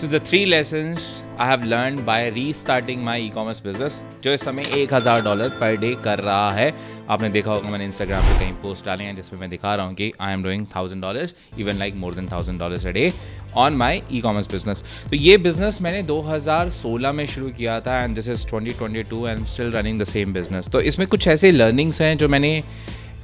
So the 3 lessons I have learned by restarting my e-commerce business, जो इस समय $1000 per day कर रहा है. आपने देखा होगा मैंने इंस्टाग्राम पे कहीं पोस्ट डाले हैं जिसमें मैं दिखा रहा हूँ कि I am doing $1000, even like more than $1000 a day on my ecommerce business. तो ये बिजनेस मैंने 2016 में शुरू किया था and this is 2022 and still running the same business. तो इसमें कुछ ऐसे लर्निंग्स हैं जो मैंने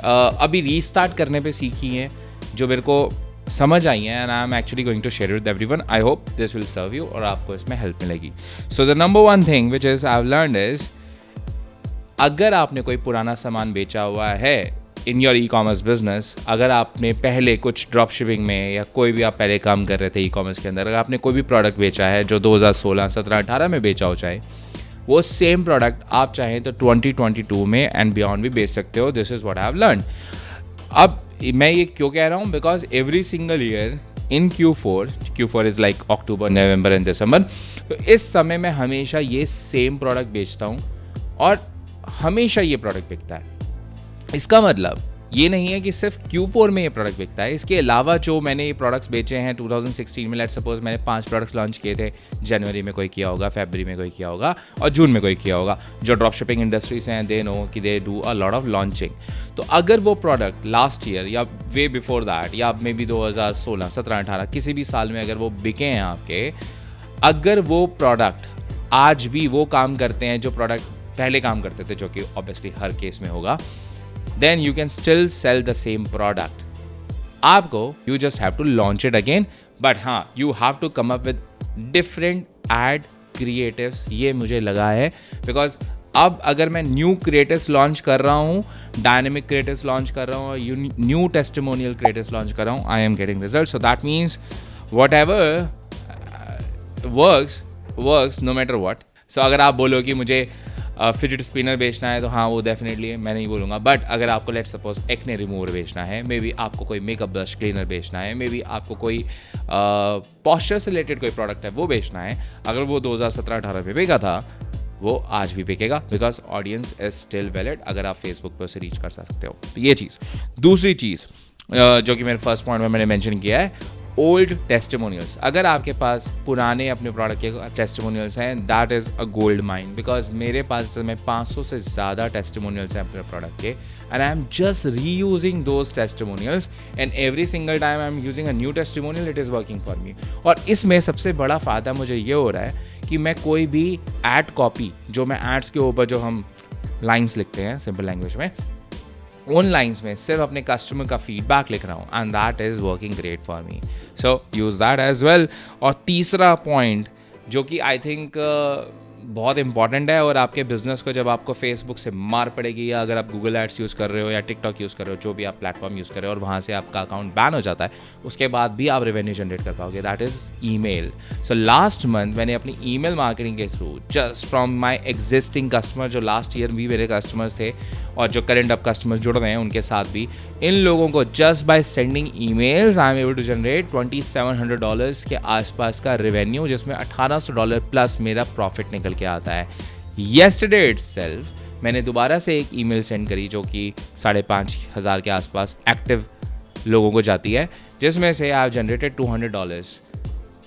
अभी रीस्टार्ट करने पे सीखी हैं, जो मेरे को समझ आई हैं and I am actually going to share with everyone. I hope this will serve you और आपको इसमें हेल्प मिलेगी. So the number 1 thing which is I have learned is, अगर आपने कोई पुराना सामान बेचा हुआ है in your ecommerce business, अगर आपने पहले कुछ ड्रॉप शिपिंग में या कोई भी आप पहले काम कर रहे थे ई कॉमर्स के अंदर, अगर आपने कोई भी प्रोडक्ट बेचा है जो 2016, 17, 18 में बेचा हो, चाहे वो सेम प्रोडक्ट आप चाहें तो 2022 में एंड बियॉन्ड भी बेच सकते हो. This is what I have learn. अब मैं ये क्यों कह रहा हूँ, because every single year in Q4 is like October, November and December, तो इस समय मैं हमेशा ये सेम प्रोडक्ट बेचता हूँ और हमेशा ये प्रोडक्ट बिकता है. इसका मतलब ये नहीं है कि सिर्फ Q4 में ये प्रोडक्ट बिकता है. इसके अलावा जो मैंने ये प्रोडक्ट्स बेचे हैं 2016 में, लेट्स सपोज मैंने 5 प्रोडक्ट्स लॉन्च किए थे. जनवरी में कोई किया होगा, फरवरी में कोई किया होगा और जून में कोई किया होगा. जो ड्रॉप शिपिंग इंडस्ट्रीज हैं दे नो कि they do a lot of launching. तो अगर वो प्रोडक्ट लास्ट ईयर या वे बिफोर दैट या मे बी 2016, 17, 18 किसी भी साल में अगर वो बिके हैं आपके, अगर वो प्रोडक्ट आज भी वो काम करते हैं जो प्रोडक्ट पहले काम करते थे, जो कि ऑब्वियसली हर केस में होगा, then you can still sell the same product. आपको you just have to launch it again, but हाँ, you have to come up with different ad creatives. ये मुझे लगा है because अब अगर मैं न्यू क्रिएटिव्स लॉन्च कर रहा हूँ, डायनेमिक क्रिएटिव्स लॉन्च कर रहा हूँ, न्यू टेस्टिमोनियल क्रिएटिव्स लॉन्च कर रहा हूँ, I am getting result. So that means whatever works no matter what. सो अगर आप बोलो कि मुझे फिजिट स्पिनर बेचना है तो हाँ, वो डेफिनेटली है, मैं नहीं बोलूँगा. बट अगर आपको लेट्स सपोज एक्ने रिमूवर बेचना है, मे बी आपको कोई मेकअप ब्रश क्लीनर बेचना है, मे बी आपको कोई पॉस्चर से रिलेटेड कोई प्रोडक्ट है वो बेचना है, अगर वो 2017-18 पे बिका था, वो आज भी बिकेगा because audience is still valid. अगर आप फेसबुक पर उसे रीच कर सकते हो, तो ये चीज़. दूसरी चीज़ जो कि मेरे फर्स्ट पॉइंट में मैंने मेंशन किया है, ओल्ड टेस्टिमोनियल्स. अगर आपके पास पुराने अपने प्रोडक्ट के टेस्टिमोनियल्स हैं, that is a gold mine. Because मेरे पास इस समय 500 से ज़्यादा टेस्टिमोनियल्स हैं अपने प्रोडक्ट के, and I am just reusing those testimonials and every single time I am using a new testimonial, it is working for me. और इसमें सबसे बड़ा फ़ायदा मुझे ये हो रहा है कि मैं कोई भी एड कॉपी, जो मैं एड्स के ऊपर जो हम लाइन्स लिखते हैं सिंपल लैंग्वेज में, उन लाइन्स में सिर्फ अपने कस्टमर का फीडबैक लिख रहा हूँ and that is working great for me. So use that as well. और तीसरा पॉइंट जो कि आई थिंक बहुत इंपॉर्टेंट है, और आपके बिजनेस को जब आपको फेसबुक से मार पड़ेगी, या अगर आप गूगल एड्स यूज़ कर रहे हो या टिकटॉक यूज़ कर रहे हो, जो भी आप प्लेटफॉर्म यूज़ कर रहे हो, और वहाँ से आपका अकाउंट बैन हो जाता है, उसके बाद भी आप रेवेन्यू जनरेट कर पाओगे, that is email. So last month मैंने अपनी ईमेल मार्केटिंग के through, just from my existing customer, जो लास्ट ईयर भी मेरे कस्टमर्स थे और जो करंट अब कस्टमर्स जुड़ रहे हैं उनके साथ भी, इन लोगों को just by sending emails I am able to generate $2700 के आसपास का रेवेन्यू, जिसमें $1800 प्लस मेरा प्रॉफिट निकल के आता है. येस्टरडे इटसेल्फ मैंने दोबारा से एक ईमेल सेंड करी जो कि 5500 के आसपास एक्टिव लोगों को जाती है, जिसमें से I have generated $200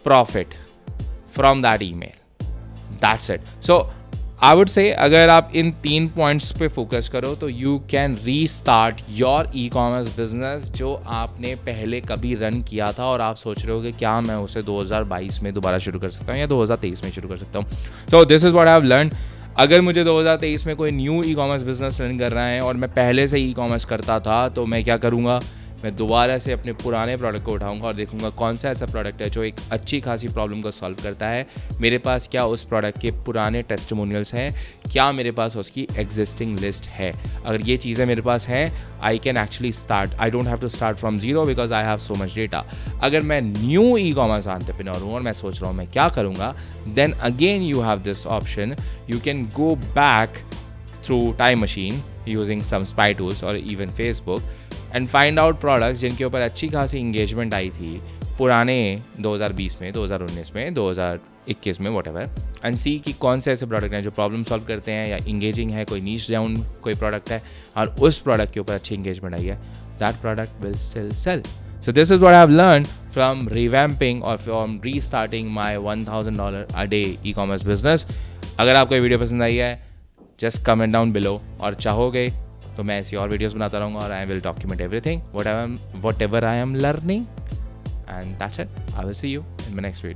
profit from that email. That's it. So I would say अगर आप इन 3 पॉइंट्स पे फोकस करो तो you can restart your ecommerce business, जो आपने पहले कभी रन किया था और आप सोच रहे हो कि क्या मैं उसे 2022 में दोबारा शुरू कर सकता हूँ या 2023 में शुरू कर सकता हूँ. So this is what I have learn. अगर मुझे 2023 में कोई new e commerce business run कर रहा है और मैं पहले से ई कॉमर्स करता था, तो मैं क्या करूँगा, मैं दोबारा से अपने पुराने प्रोडक्ट को उठाऊंगा और देखूंगा कौन सा ऐसा प्रोडक्ट है जो एक अच्छी खासी प्रॉब्लम को सॉल्व करता है. मेरे पास क्या उस प्रोडक्ट के पुराने टेस्टिमोनियल्स हैं, क्या मेरे पास उसकी एग्जिस्टिंग लिस्ट है. अगर ये चीज़ें मेरे पास हैं, I can actually start. I don't have to start from zero because I have so much data. अगर मैं न्यू ई कॉमर्स एंटरप्रेन्योर हूँ और मैं सोच रहा हूँ मैं क्या करूँगा, then again you have this option. You can go back through time machine using some spy tools और even Facebook and find out products जिनके ऊपर अच्छी खासी इंगेजमेंट आई थी पुराने 2020 में, 2019 में, 2021 में, वॉटेवर, एंड सी कि कौन से ऐसे प्रोडक्ट हैं जो प्रॉब्लम सॉल्व करते हैं या इंगेजिंग है, कोई नीश डाउन कोई प्रोडक्ट है और उस प्रोडक्ट के ऊपर अच्छी इंगेजमेंट आई है, that product will still sell. So this is what I've learned from revamping or from restarting my $1,000 a day e-commerce business. अगर आपको ये वीडियो पसंद आई है, just comment down below, और चाहोगे तो मैं ऐसी और वीडियोस बनाता रहूँगा और I will document everything whatever I am learning, and that's it. I will see you in my next video.